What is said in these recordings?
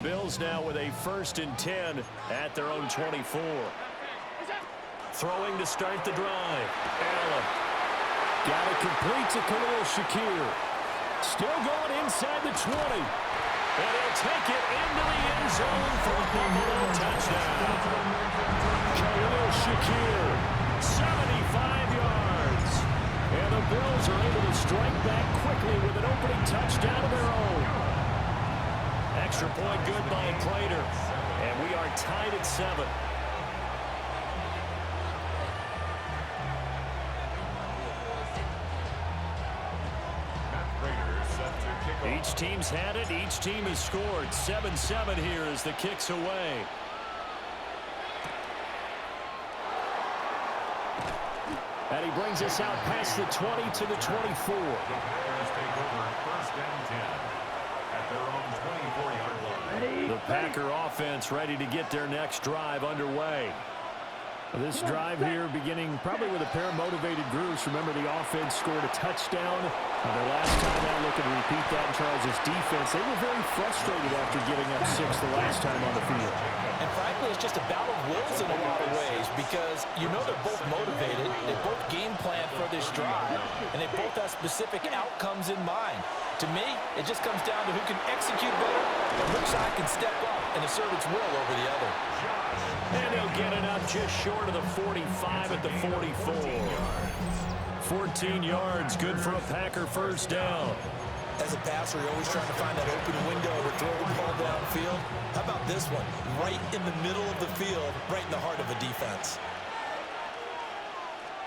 Bills now with a 1st and 10 at their own 24. Throwing to start the drive. Allen. Got it complete to Khalil Shakir. Still going inside the 20. And he'll take it into the end zone for a Buffalo touchdown. Khalil Shakir, 75 yards. And the Bills are able to strike back quickly with an opening touchdown of their own. Extra point good by Prater. And we are tied at 7. Each team's had it. Each team has scored. 7-7 here as the kick's away. And he brings us out past the 20 to the 24. The Packer offense ready to get their next drive underway. This drive here beginning probably with a pair of motivated groups. Remember, the offense scored a touchdown. Their last time out, looking to repeat that in Charles' defense. They were very frustrated after giving up 6 the last time on the field. And frankly, it's just a battle of wills in a lot of ways because you know they're both motivated. They both game plan for this drive, and they both have specific outcomes in mind. To me, it just comes down to who can execute better and which side can step up and assert its will over the other. And he'll get it up just short of the 45 at the 44. 14 yards, good for a Packer first down. As a passer, you're always trying to find that open window to throw the ball downfield. How about this one? Right in the middle of the field, right in the heart of a defense.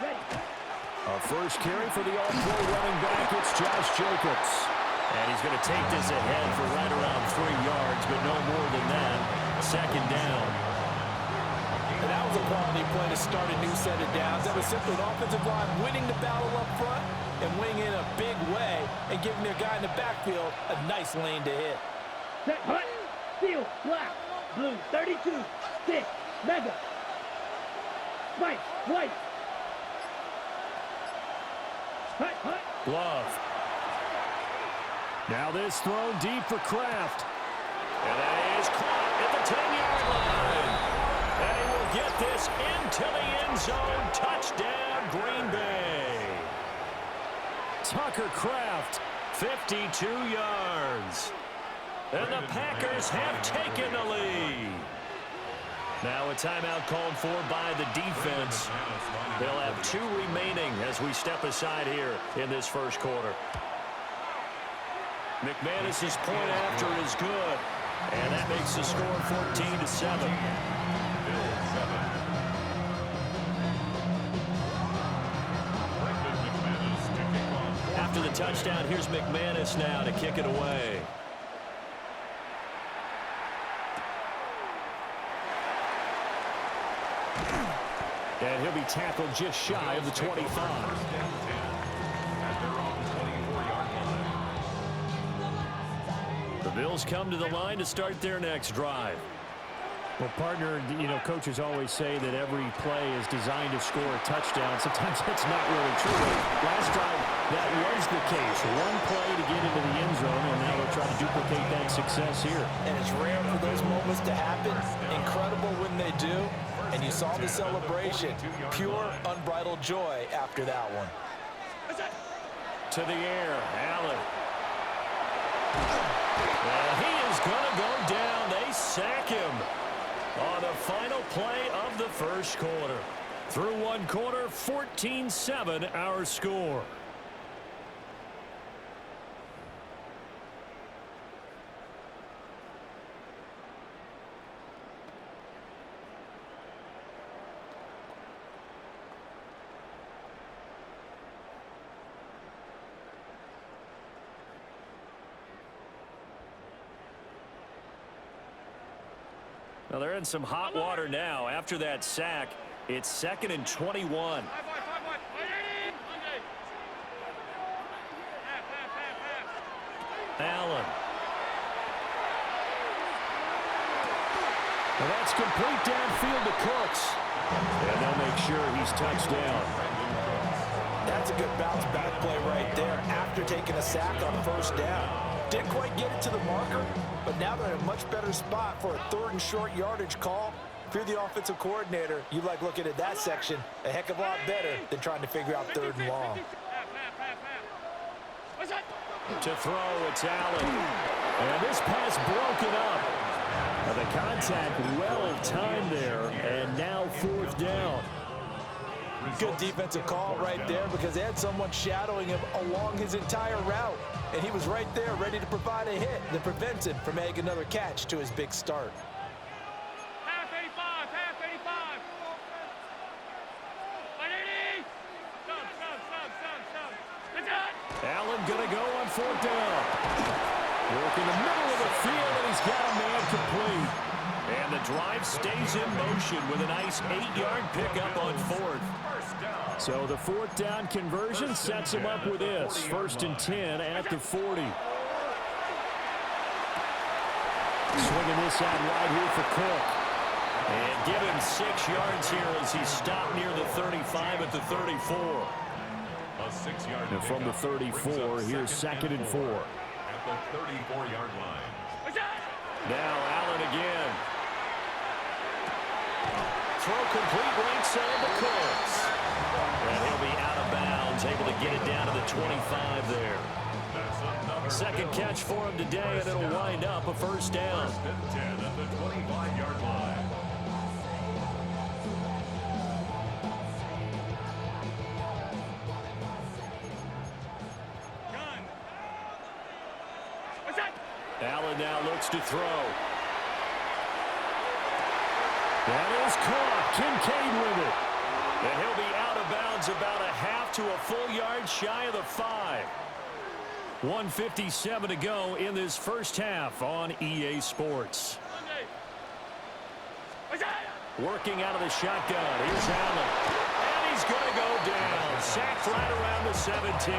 Our first carry for the all-pro running back, it's Josh Jacobs. And he's going to take this ahead for right around 3 yards, but no more than that. 2nd down. And that was a quality play to start a new set of downs. That was simply an offensive line winning the battle up front and winning in a big way and giving their guy in the backfield a nice lane to hit. Set, hut, field, black, blue, 32, 6, mega, white, white. Hut, hut. Glove. Now this throw deep for Kraft. And that is caught at the 10-yard line. And he will get this into the end zone. Touchdown, Green Bay. Tucker Kraft, 52 yards. And the Packers have taken the lead. Now a timeout called for by the defense. They'll have 2 remaining as we step aside here in this first quarter. McManus's point after is good. And that makes the score 14-7. After the touchdown, here's McManus now to kick it away. And he'll be tackled just shy of the 25. The Bills come to the line to start their next drive. Well, partner, you know, coaches always say that every play is designed to score a touchdown. Sometimes that's not really true. Last drive, that was the case. One play to get into the end zone, and now they'll try to duplicate that success here. And it's rare for those moments to happen. Incredible when they do. And you saw the celebration. Pure, unbridled joy after that one. To the air, Allen. Well, he is going to go down. They sack him on the final play of the first quarter. Through one quarter, 14-7 our score. Well, they're in some hot water now. After that sack, it's 2nd and 21. Allen. Well, that's complete downfield to Cooks. And they'll make sure he's touched down. That's a good bounce back play right there after taking a sack on 1st down. Didn't quite get it to the marker, but now they're in a much better spot for a 3rd and short yardage call. If you're the offensive coordinator, you like looking at that section a heck of a lot better than trying to figure out 3rd and long. To throw, it's Allen. And this pass broken up. The contact well timed there, and now 4th down. Good defensive call right there because they had someone shadowing him along his entire route. And he was right there ready to provide a hit that prevents him from making another catch to his big start. Half 85, half 85. 180. Stop. That's it. Allen going to go on 4th down. Work in the middle of the field, and he's got a man complete. And the drive stays in motion with a nice 8-yard pickup on 4th. So the 4th down conversion sets him up with this. 1st and 10 at the 40. Swinging this out right here for Cook. And give him 6 yards here as he stopped near the 35 at the 34. And from the 34, here's 2nd and 4. At the 34-yard line. Now Allen again. Throw complete right side to Cooks. And he'll be out of bounds, able to get it down to the 25 there. 2nd catch for him today, and it'll wind up a 1st down. 1st and 10 at the 25-yard line. Allen now looks to throw. That is caught. Kincaid with it. And he'll be out of bounds about a half to a full yard shy of the 5. 1:57 to go in this 1st half on EA Sports. Working out of the shotgun. Here's Allen. And he's going to go down. Sacked right around the 17.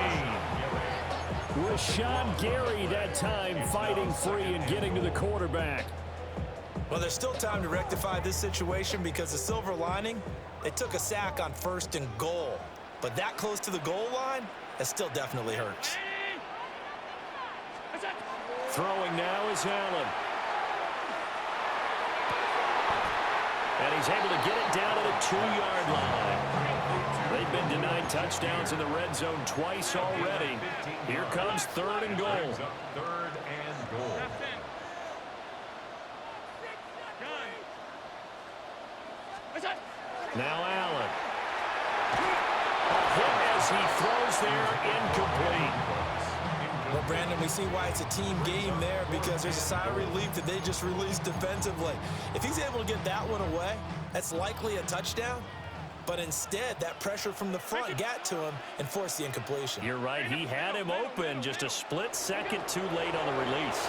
Rashawn Gary that time fighting free and getting to the quarterback. Well, there's still time to rectify this situation because the silver lining, they took a sack on 1st and goal. But that close to the goal line, that still definitely hurts. Throwing now is Allen. And he's able to get it down to the 2-yard line. They've been denied touchdowns in the red zone twice already. Here comes 3rd and goal. 3rd and goal. Now Allen. A hit as he throws there, incomplete. Well, Brandon, we see why it's a team game there because there's a sigh of relief that they just released defensively. If he's able to get that one away, that's likely a touchdown. But instead, that pressure from the front got to him and forced the incompletion. You're right. He had him open just a split second too late on the release.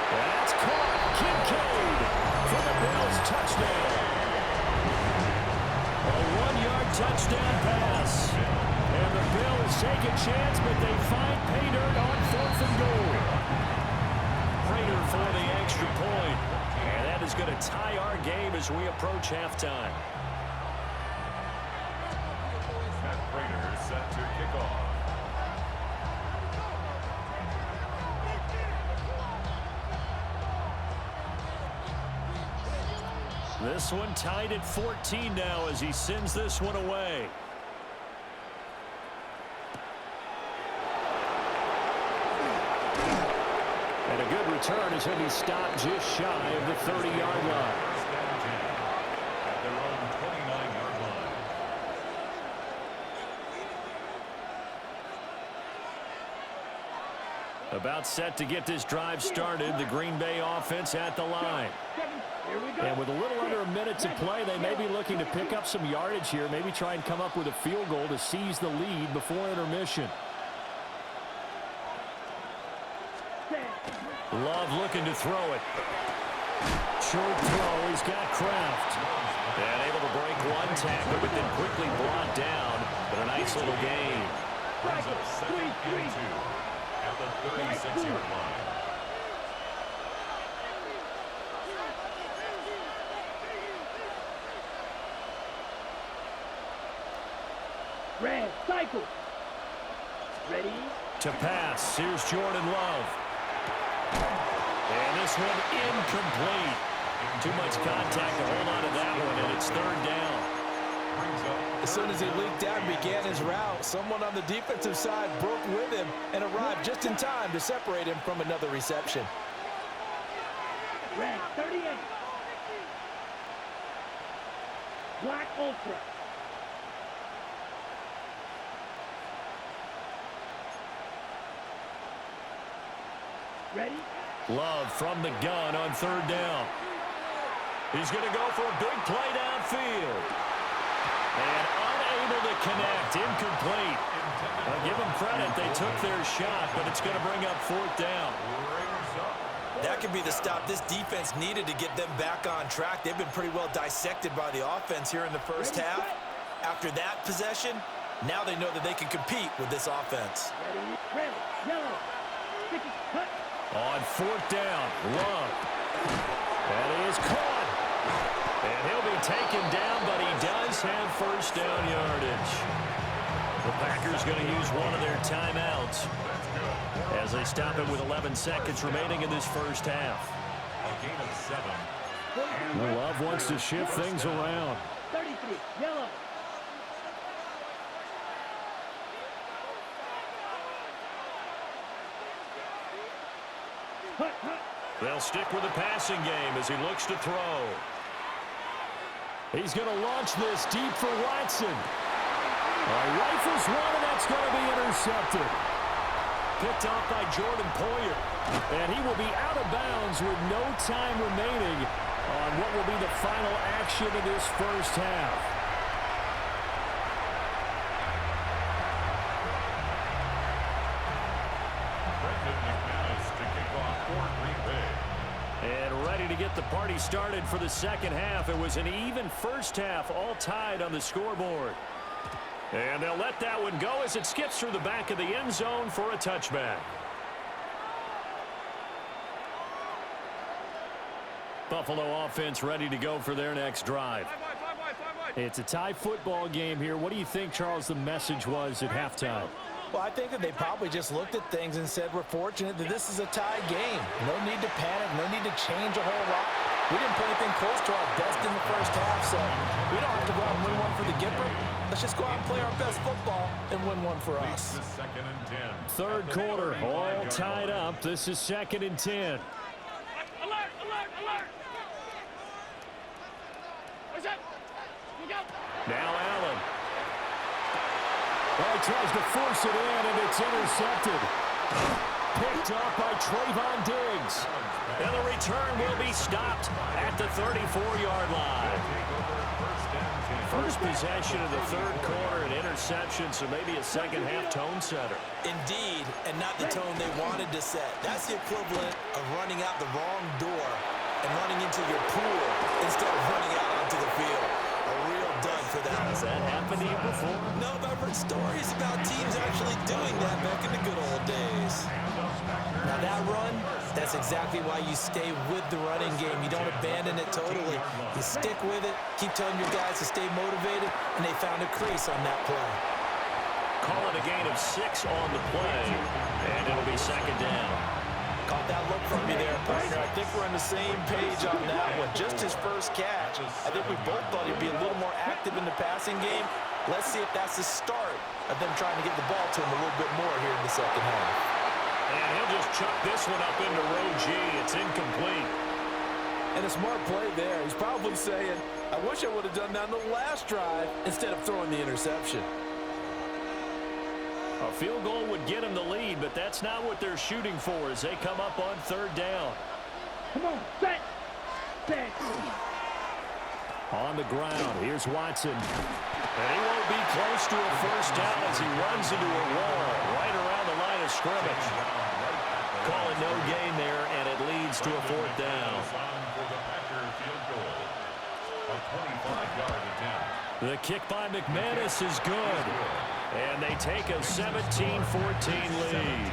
That's caught. Kincaid for the Bills touchdown. A 1-yard touchdown pass. And the Bills take a chance, but they find pay dirt on 4th and goal. Prater for the extra point. And that is going to tie our game as we approach halftime. Matt Prater set to kick off. This one tied at 14 now as he sends this one away. And a good return as he'll be stopped just shy of the 30-yard line. At their own 29-yard line. About set to get this drive started, the Green Bay offense at the line. And with a little under a minute to play, they may be looking to pick up some yardage here, maybe try and come up with a field goal to seize the lead before intermission. Love looking to throw it. Short throw, he's got Kraft. And able to break one tackle, but then quickly brought down. But a nice little gain. Brings up 2nd and 2 at the 36-yard line. Red, cycle. Ready? To pass. Here's Jordan Love. And this one incomplete. Too much contact to hold on to that one, and it's third down. As soon as he leaked out and began his route, someone on the defensive side broke with him and arrived just in time to separate him from another reception. Red 38. Black Ultra. Ready? Love from the gun on third down. He's going to go for a big play downfield. And unable to connect. Incomplete. I'll give them credit. They took their shot, but it's going to bring up fourth down. That could be the stop this defense needed to get them back on track. They've been pretty well dissected by the offense here in the first half. After that possession, now they know that they can compete with this offense. Ready? Red. Yellow. Sticky. Cut. On fourth down, Love. That is caught. And he'll be taken down, but he does have first down yardage. The Packers going to use one of their timeouts as they stop it with 11 seconds remaining in this first half. A gain of 7. Love wants to shift things around. 33. Yellow. Hut, hut. They'll stick with the passing game as he looks to throw. He's going to launch this deep for Watson. Rifles one, and that's going to be intercepted. Picked off by Jordan Poyer. And he will be out of bounds with no time remaining on what will be the final action of this first half. And ready to get the party started for the second half. It was an even first half, all tied on the scoreboard. And they'll let that one go as it skips through the back of the end zone for a touchback. Buffalo offense ready to go for their next drive. It's a tie football game here. What do you think, Charles, the message was at halftime? Well, I think that they probably just looked at things and said, we're fortunate that this is a tie game. No need to panic, no need to change a whole lot. We didn't play anything close to our best in the first half, so we don't have to go out and win one for the Gipper. Let's just go out and play our best football and win one for us. Third quarter, all tied up. This is 2nd and 10. Alert, alert, alert! What's up? Look out! Now Allen. Well, he tries to force it in, and it's intercepted. Picked up by Trayvon Diggs. And the return will be stopped at the 34-yard line. First possession of the third quarter, an interception, so maybe a second-half tone setter. Indeed, and not the tone they wanted to set. That's the equivalent of running out the wrong door and running into your pool instead of running out onto the field. A real dud for that. Has that happened to you before? No, but I've heard stories about teams actually doing that back in the good old days. Now that run, that's exactly why you stay with the running game. You don't abandon it totally. You stick with it, keep telling your guys to stay motivated, and they found a crease on that play. Call it a gain of 6 on the play, and it'll be second down. Caught that look from you there, partner. I think we're on the same page on that one. Just his first catch. I think we both thought he'd be a little more active in the passing game. Let's see if that's the start of them trying to get the ball to him a little bit more here in the second half. And he'll just chuck this one up into row G. It's incomplete. And a smart play there. He's probably saying, I wish I would have done that on the last drive instead of throwing the interception. A field goal would get him the lead, but that's not what they're shooting for as they come up on third down. Come on, set. Set. On the ground, here's Watson. And he won't be close to a first down as he runs into a wall right around the line of scrimmage. Calling no gain there, and it leads to a fourth down. The kick by McManus is good. And they take a 17-14 lead.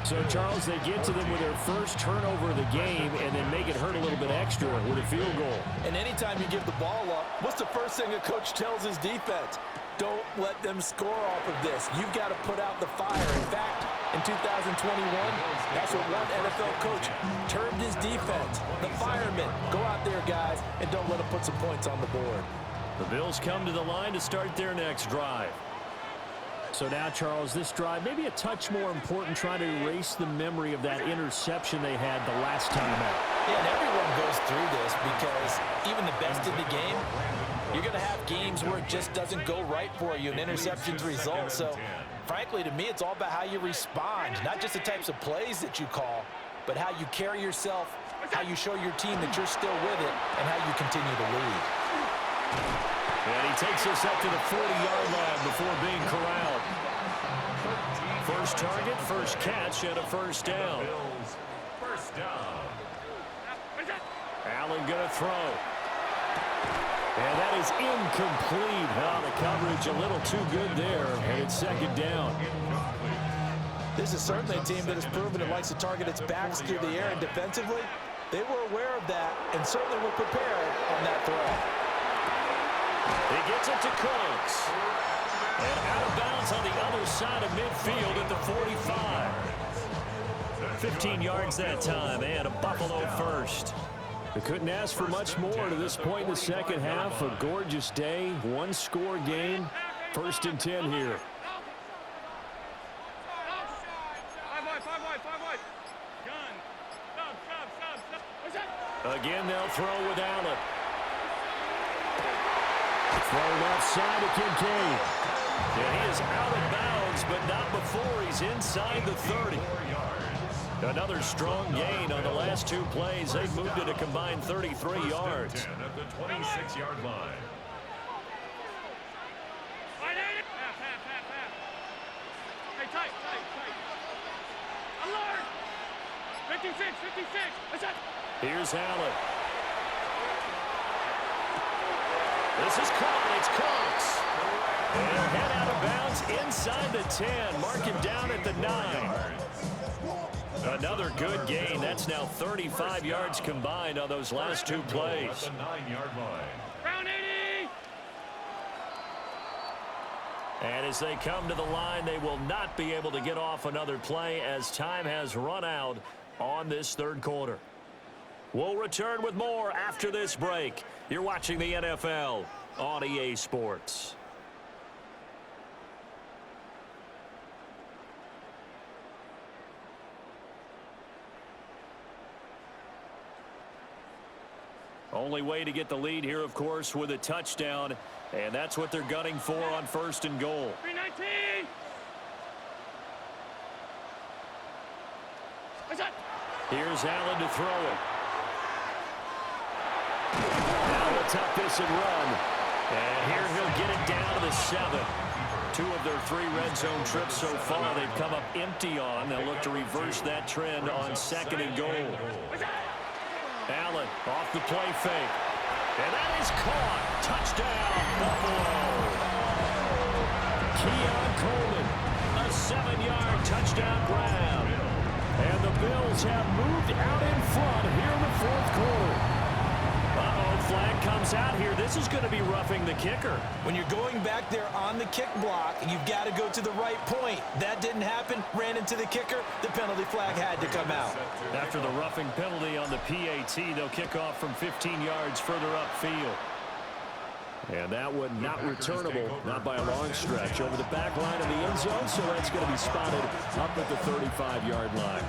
So, Charles, they get to them with their first turnover of the game and then make it hurt a little bit extra with a field goal. And anytime you give the ball up, what's the first thing a coach tells his defense? Don't let them score off of this. You've got to put out the fire. In fact, in 2021, that's what one NFL coach termed his defense. The firemen. Go out there, guys, and don't let them put some points on the board. The Bills come to the line to start their next drive. So now, Charles, this drive maybe a touch more important, trying to erase the memory of that interception they had the last time out. Yeah, and everyone goes through this because even the best in the game, you're going to have games where it just doesn't go right for you, and interceptions result. So, frankly, to me, it's all about how you respond, not just the types of plays that you call, but how you carry yourself, how you show your team that you're still with it, and how you continue to lead. And he takes us up to the 40-yard line before being corralled. First target, first catch, and a first down. First down. Allen going to throw. And that is incomplete. The coverage a little too good there, and it's second down. This is certainly a team that has proven it likes to target its backs through the air, and defensively, they were aware of that and certainly were prepared on that throw. He gets it to Cooks. And out of bounds on the other side of midfield at the 45. 15 yards that time, and a Buffalo first. They couldn't ask for much more to this point in the second half. A gorgeous day, one-score game. First and 10 here. 5 wide. Gun. Stop. Again, they'll throw with Allen. Thrown left side to Kincaid. And he is out of bounds, but not before he's inside the 30. Another strong gain on the last two plays. They've moved it a combined 33 yards. At the 26-yard line. Hey, tight. Alert! 56. What's that? Here's Allen. This is caught. It's Cooks. And he'll head out of bounds inside the 10. Mark him down at the 9. Another good gain. That's now 35 yards combined on those last two plays. At the 9-yard line. Round 80! And as they come to the line, they will not be able to get off another play as time has run out on this third quarter. We'll return with more after this break. You're watching the NFL on EA Sports. Only way to get the lead here, of course, with a touchdown. And that's what they're gunning for on first and goal. 319! What's that? Here's Allen to throw it. Now they'll tuck this and run. And here he'll get it down to the 7. 2 of their 3 red zone trips so far they've come up empty on. They'll look to reverse that trend on second and goal. Allen off the play fake. And that is caught. Touchdown, Buffalo. Keon Coleman, a 7-yard touchdown grab. And the Bills have moved out in front here in the fourth quarter. Flag comes out here. This is going to be roughing the kicker. When you're going back there on the kick block, you've got to go to the right point. That didn't happen. Ran into the kicker. The penalty flag had to come out. After the roughing penalty on the PAT, they'll kick off from 15 yards further upfield. And that one not returnable, not by a long stretch. Over the back line of the end zone, so that's going to be spotted up at the 35-yard line.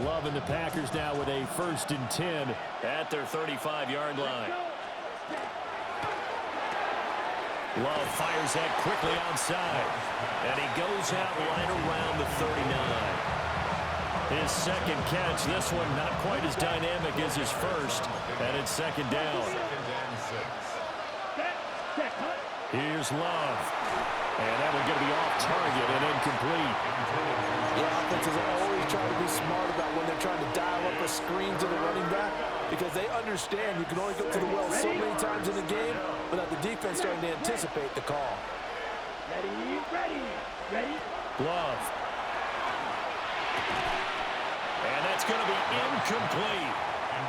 Loving the Packers now with a first and 10 at their 35-yard line. Love fires that quickly outside. And he goes out right around the 39. His second catch, this one not quite as dynamic as his first. And it's second down. Here's Love. And that one going to be off target and incomplete. Yeah, offenses always try to be smart about when they're trying to dial up a screen to the running back because they understand you can only go to the well so many times in the game without the defense starting to anticipate the call. Ready. Love. And that's going to be incomplete.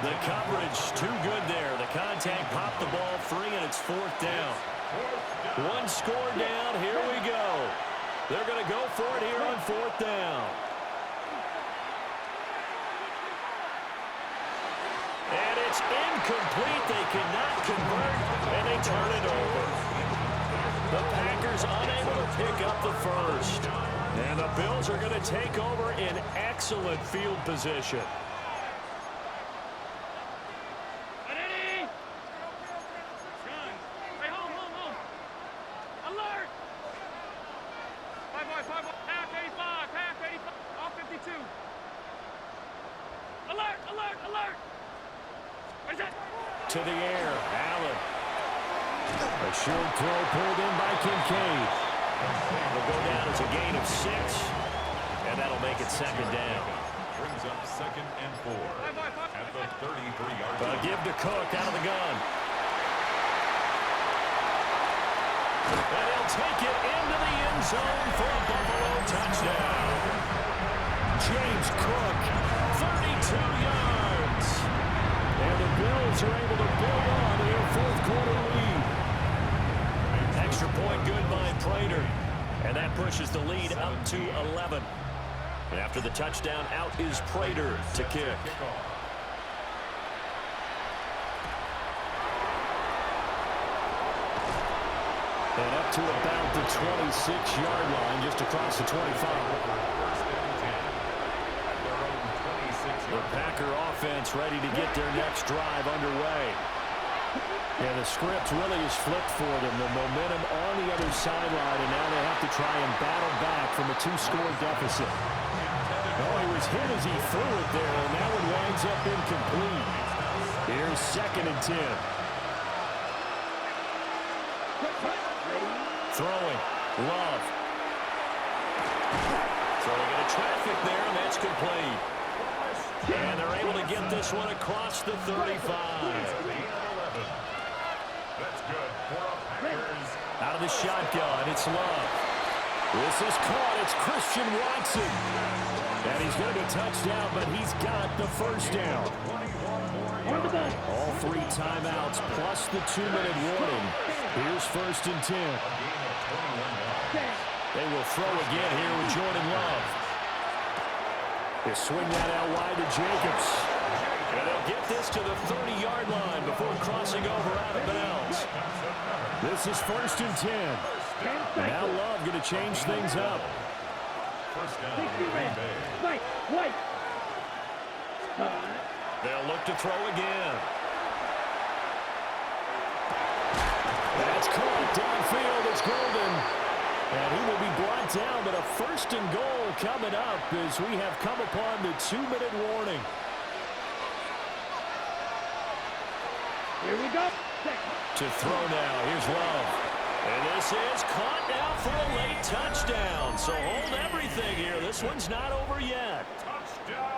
The coverage too good there. The contact popped the ball free, and it's 4th down. One score down. Here we go. They're going to go for it here on 4th down. And it's incomplete. They cannot convert, and they turn it over. The Packers unable to pick up the first. And the Bills are going to take over in excellent field position. To the air, Allen. A short throw pulled in by Kincaid. It'll go down as a gain of 6, and that'll make it 2nd down. Brings up 2nd and 4 at the 33-yard line. Give to Cook out of the gun. And he'll take it into the end zone for a Buffalo touchdown. James Cook, 32 yards. And the Bills are able to build on their 4th quarter lead. Extra point good by Prater. And that pushes the lead up to 11. And after the touchdown, out is Prater to kick. And up to about the 26-yard line, just across the 25. The Packer offense ready to get their next drive underway. And the script really is flipped for them. The momentum on the other sideline, and now they have to try and battle back from a 2-score deficit. Oh, he was hit as he threw it there, and that one winds up incomplete. Here's 2nd and 10. Throwing. Love. Throwing into traffic there, and that's complete. And they're able to get this one across the 35. That's good for a Packers. Out of the shotgun, it's Love. This is caught. It's Christian Watson. And he's going to be touchdown, but he's got the first down. All 3 timeouts plus the 2-minute warning. Here's 1st and 10. They will throw again here with Jordan Love. They swing that out wide to Jacobs. And they'll get this to the 30-yard line before crossing over out of bounds. This is 1st and 10. Now Love going to change things up. First down, Green Bay. They'll look to throw again. That's caught downfield. It's Golden. And he will be brought down, but a 1st and goal coming up as we have come upon the 2-minute warning. Here we go. To throw now. Here's Love. And this is caught now for a late touchdown. So hold everything here. This one's not over yet.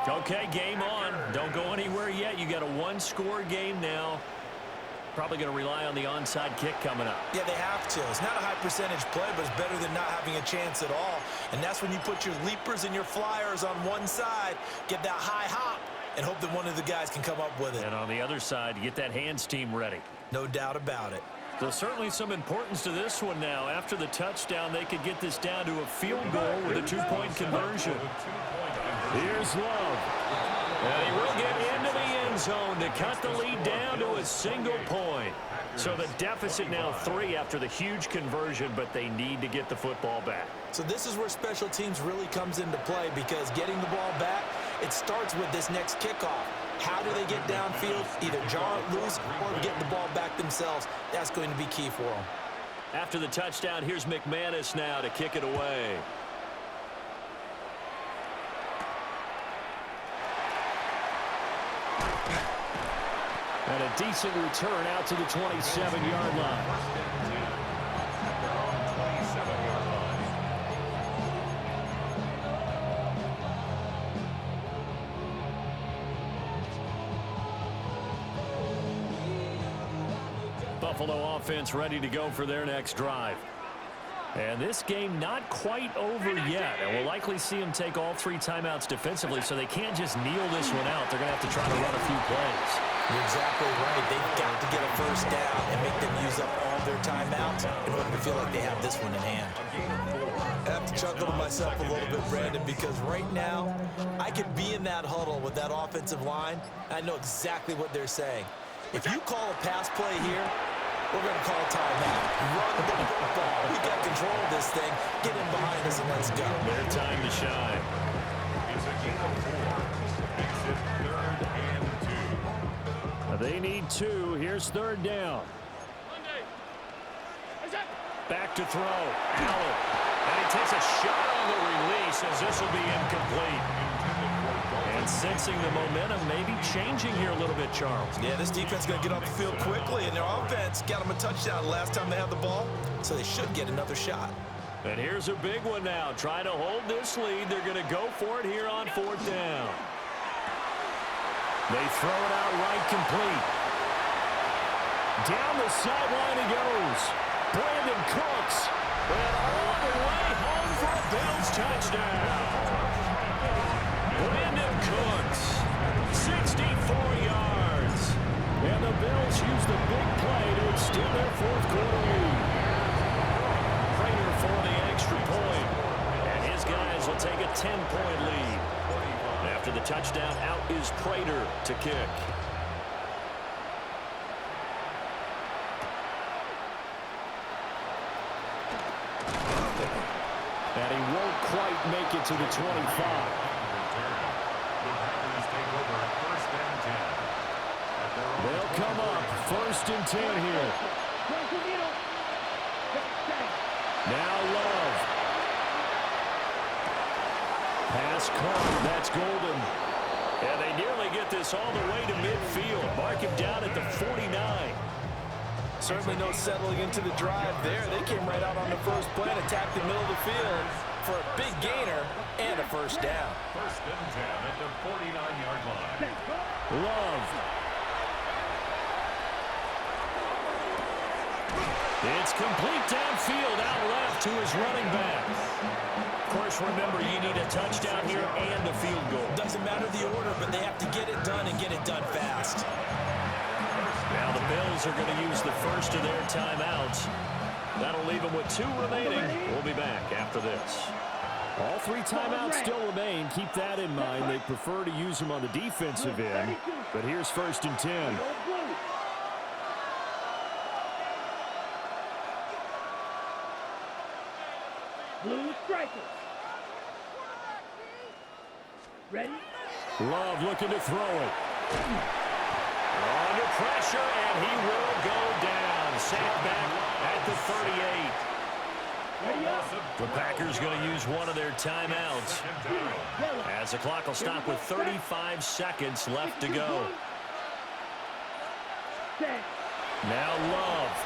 Okay, game on. Don't go anywhere yet. You got a 1-score game now. Probably going to rely on the onside kick coming up. Yeah, they have to. It's not a high percentage play, but it's better than not having a chance at all. And that's when you put your leapers and your flyers on one side, get that high hop, and hope that one of the guys can come up with it. And on the other side, you get that hands team ready. No doubt about it. So certainly some importance to this one now. After the touchdown, they could get this down to a field goal with a 2-point conversion. Here's Love. And he will get into the end zone to cut the lead down to a single point. So the deficit now 3 after the huge conversion, but they need to get the football back. So this is where special teams really comes into play, because getting the ball back, it starts with this next kickoff. How do they get downfield? Either jar it loose or get the ball back themselves. That's going to be key for them. After the touchdown, here's McManus now to kick it away. And a decent return out to the 27-yard line. Buffalo offense ready to go for their next drive. And this game not quite over yet. And we'll likely see them take all 3 timeouts defensively, so they can't just kneel this one out. They're going to have to try to run a few plays. You're exactly right. They've got to get a first down and make them use up all their timeouts in order to feel like they have this one in hand. I have to chuckle to myself a little bit, Brandon, because right now I could be in that huddle with that offensive line. I know exactly what they're saying. If you call a pass play here, we're going to call a timeout. Run the football. We got control of this thing. Get in behind us and let's go. Their time to shine. It's a gain of 4. Makes it 3rd and 2. They need 2. Here's 3rd down. Back to throw. Allen. And he takes a shot on the release as this will be incomplete. And sensing the momentum maybe changing here a little bit, Charles. Yeah, this defense is going to get off the field quickly, and their offense got them a touchdown last time they had the ball, so they should get another shot. And here's a big one now. Trying to hold this lead. They're going to go for it here on 4th down. They throw it out right, complete. Down the sideline he goes. Brandon Cooks. And all the way home for a Bills touchdown. Brandon Cooks, 64 yards. And the Bills use the big play to extend their 4th quarter lead. Prater for the extra point. And his guys will take a 10-point lead. After the touchdown, out is Prater to kick. And he won't quite make it to the 25. They'll come up 1st and 10 here. Now Love. Pass caught. That's Golden. And they nearly get this all the way to midfield. Mark him down at the 49. Certainly no settling into the drive there. They came right out on the first play and attacked the middle of the field for a big gainer and a first down. 1st and 10 at the 49-yard line. Love. It's complete downfield, out left to his running back. Of course, remember, you need a touchdown here and a field goal. Doesn't matter the order, but they have to get it done and get it done fast. Now the Bills are going to use the first of their timeouts. That'll leave them with 2 remaining. We'll be back after this. All 3 timeouts still remain. Keep that in mind. They prefer to use them on the defensive end. But here's 1st and 10. Blue strikers. Ready? Love looking to throw it. Under pressure, and he will go down. Sacked back at the 38. Ready up. The Packers going to use one of their timeouts, as the clock will stop with 35 seconds left to go. Now Love.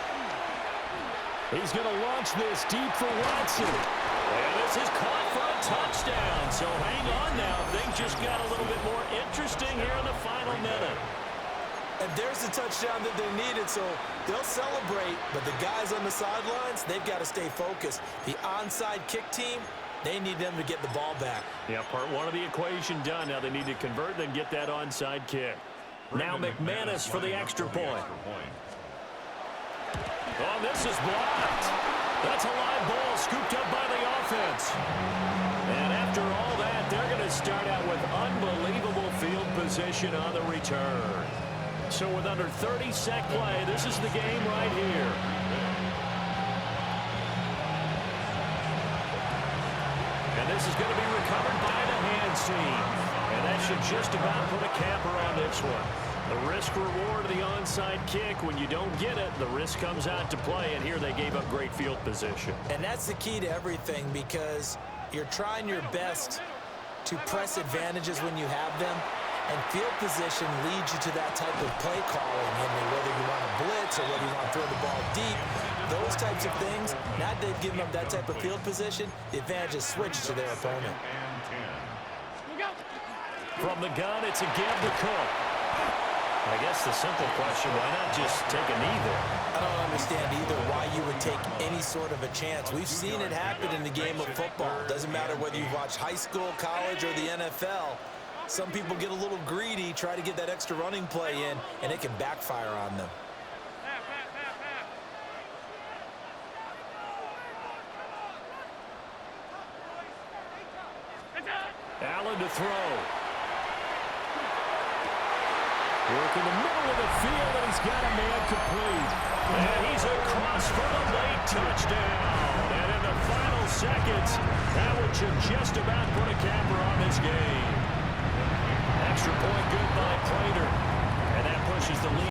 He's going to launch this deep for Watson. And this is caught for a touchdown. So hang on now. Things just got a little bit more interesting here in the final minute. And there's the touchdown that they needed, so they'll celebrate. But the guys on the sidelines, they've got to stay focused. The onside kick team, they need them to get the ball back. Yeah, part 1 of the equation done. Now they need to convert, then get that onside kick. Now McManus for the extra point. Oh, this is blocked. That's a live ball scooped up by the offense. And after all that, they're going to start out with unbelievable field position on the return. So with under 30-sec play, this is the game right here. And this is going to be recovered by the hands team. And that should just about put a capper on this one. The risk-reward of the onside kick, when you don't get it, the risk comes out to play, and here they gave up great field position. And that's the key to everything, because you're trying your best to press advantages when you have them, and field position leads you to that type of play calling. I mean, whether you want to blitz or whether you want to throw the ball deep, those types of things, now that they've given up that type of field position, the advantage is switched to their opponent. From the gun, it's again to Cook. I guess the simple question, why not just take a knee there? I don't understand either why you would take any sort of a chance. We've seen it happen in the game of football. Doesn't matter whether you've watched high school, college, or the NFL. Some people get a little greedy, try to get that extra running play in, and it can backfire on them. Allen to throw. Work in the middle of the field, and he's got a man complete. And he's across for the late touchdown. And in the final seconds, that one should just about put a capper on this game.